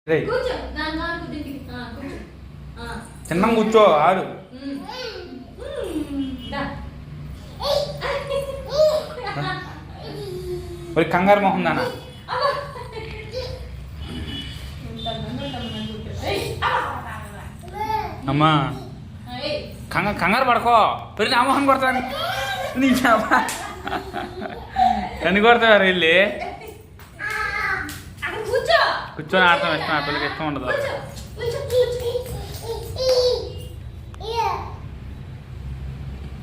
రేయ్ కూర్చో నాకు దిగి కూర్చో చిన్నం కూర్చో ఆడు దా ఒరే కంగారు మొహం దానా అమ్మా కంగారు పడుకో పెరిగి నా మొహం కొడతాను నీ ఎన్ని కొడతావారు వెళ్ళి కూర్చొని ఆడతాం ఇష్టం ఆ పిల్లకి ఇష్టం ఉండదు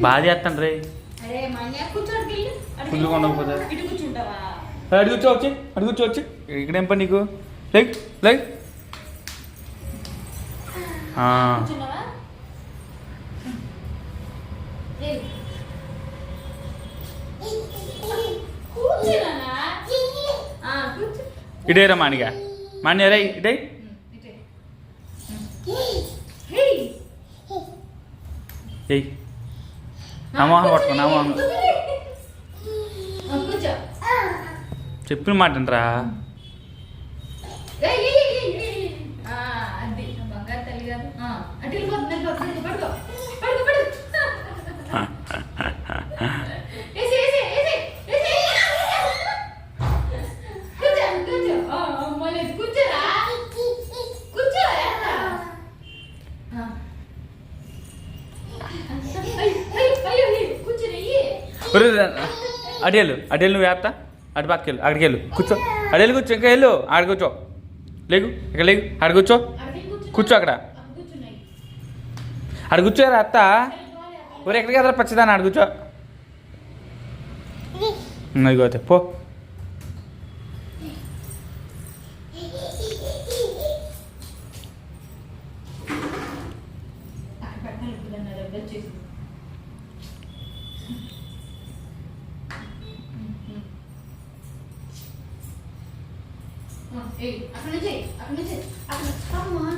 బాగా చేస్తాను రే ఫుల్ ఉండకపోతే అడి కూర్చోవచ్చు అడి కూర్చోవచ్చు ఇక్కడేం పని నీకు లైక్ లైక్ ఇడేరా మానిగా మాన్య రై ఇడే ఏయ్ నామోహం పట్టుకో నామోహం చెప్పిన మాట అంటరా అడేళ్ళు అడేళ్ళు నువ్వు వేస్తా అటు పక్కకి అక్కడికి వెళ్ళు కూర్చో అడేళ్ళు కూర్చో ఇంకా వెళ్ళు ఆడ కూర్చో లేకు ఇక్కడ లేకు ఆడ కూర్చో కూర్చో అక్కడ ఆడ కూర్చోరా అత్త ఊరు ఎక్కడికి వెళ్తారా పచ్చిదాన్ని ఆడ కూర్చో ఇదిగోతే పో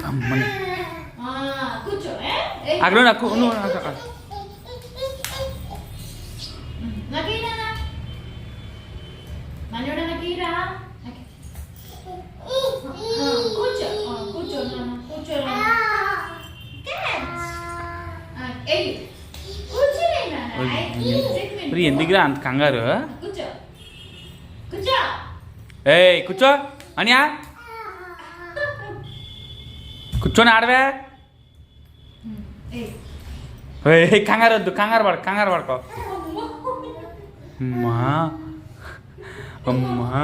అమ్మని అక్కడ నాకు నువ్వు ఎందుకురా అంత కంగారు ఏయ్ కూర్చో అనియా కూర్చొని ఆడవే కంగారు వద్దు కంగారు పడుకో అమ్మా అమ్మా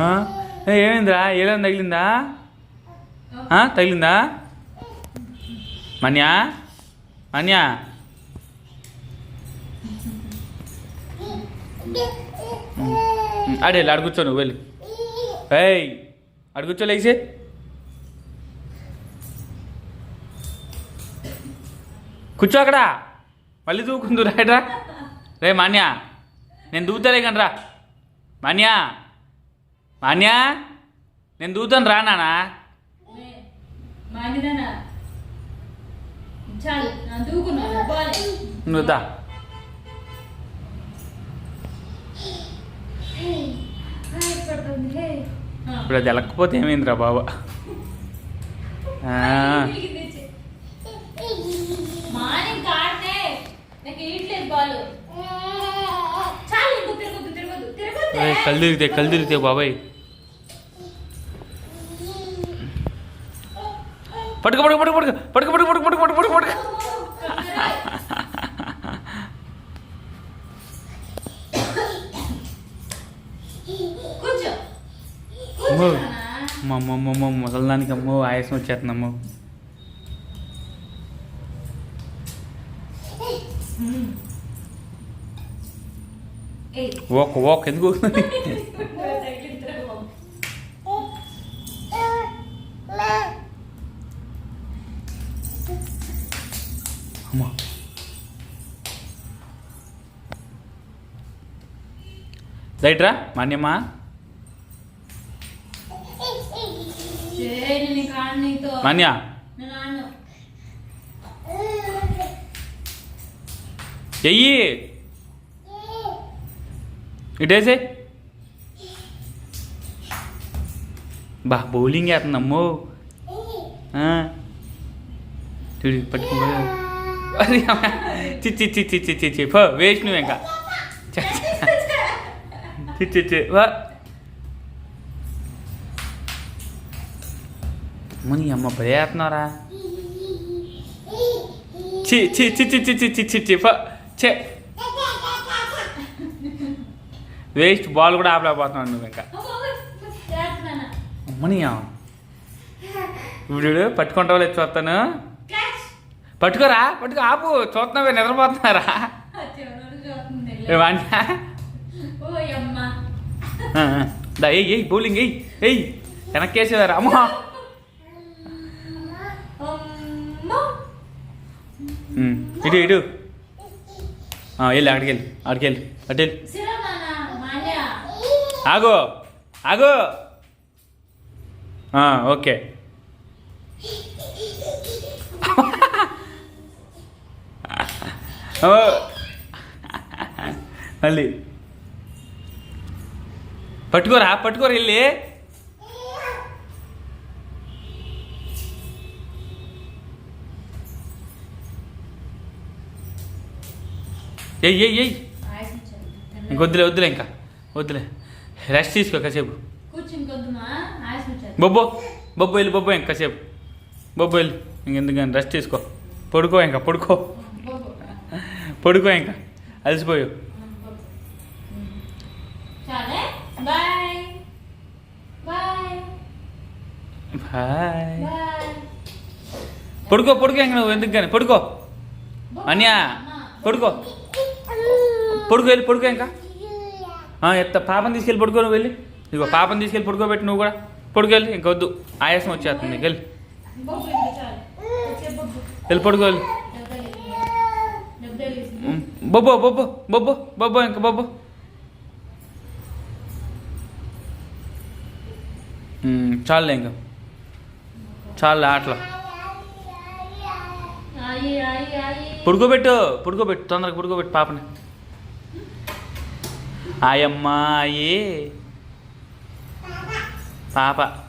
ఏమైందిరా ఏదైనా తగిలిందా తగిలిందా మన్యా మన్యా అడే అడు కూర్చో నువ్వు వెళ్ళి ఏయ్ అడు కూర్చో లేచి కూర్చో అక్కడ మళ్ళీ దూకుందు రైట్రా రే మాన్యా నేను దూతాలే కానీ రా మాన్యా మాన్యా నేను దూతాను రా నానా నువ్వు దా ఇప్పుడు అది వెళ్ళకపోతే ఏమైందిరా బాబా కళ్ళు తిరిగితే బాబాయ్ పడుకో పడుకో పడుకో పడుకో పడుకో పడుకో పడుకో పడుకో పడుకో అమ్మో ముసలిదానికి అమ్మో ఆయాసం వచ్చేస్తుందమ్మో ఓక్ ఎందుకు అమ్మా రైట్రా మాన్యమ్మా మాన్యా చెయ్యి ఇటేసే బా బౌలింగ్ వేస్తుందమ్మో చూడు పట్టుకో అరే చిచ్చి చిచ్చి చిచ్చి చిచ్చి పో వేస్ట్ నువ్వు ఇంకా చిచ్చి వా ముని అమ్మ ప్రయత్నరా చి చి చి చి చి చి చి చి చి పో చే వేస్ట్ బాల్ కూడా ఆపలేకపోతున్నాడు నువ్వు ఇంకా అమ్మనియా ఇప్పుడు పట్టుకుంటావు లేదు చూస్తాను పట్టుకోరా పట్టుకో ఆపు చూస్తున్నావే నిద్రపోతున్నారా వాణ్యా దా ఎయ్ బౌలింగ్ ఎయ్ వెనక్కేసేవారా అమ్మా ఇటు ఇటు వెళ్ళి అడికెళ్ళి అడికెళ్ళి అటెళ్ళి ఆగో ఆగో ఓకే మళ్ళీ పట్టుకోరా వెళ్ళి ఎయ్ ఇంకొద్దులే ఇంకా వద్దులే రెస్ట్ తీసుకో కాసేపు బొబ్బో వెళ్ళి బొబ్బో ఇంకా కాసేపు బొబ్బో వెళ్ళి ఇంకెందుకని రెస్ట్ తీసుకో పడుకో ఇంకా పడుకో ఇంకా అలసిపోయావు బాయ్ పడుకో ఇంకా నువ్వు ఎందుకు కానీ పడుకో అన్యా పడుకో వెళ్ళి ఇంకా పాపని తీసుకెళ్ళి పడుకో నువ్వు వెళ్ళి ఇదిగో పాపని తీసుకెళ్ళి పడుకోబెట్టి నువ్వు కూడా పడుకెళ్ళి ఇంకొద్దు ఆయాసం వచ్చేస్తుంది వెళ్ళి పడుకో వెళ్ళి బొబ్బో ఇంకా బొబ్బో చాలులే ఇంకా చాలులే ఆటలో పడుకోబెట్టు తొందరగా పడుకోబెట్టు పాపని ఆయమ్మ పాప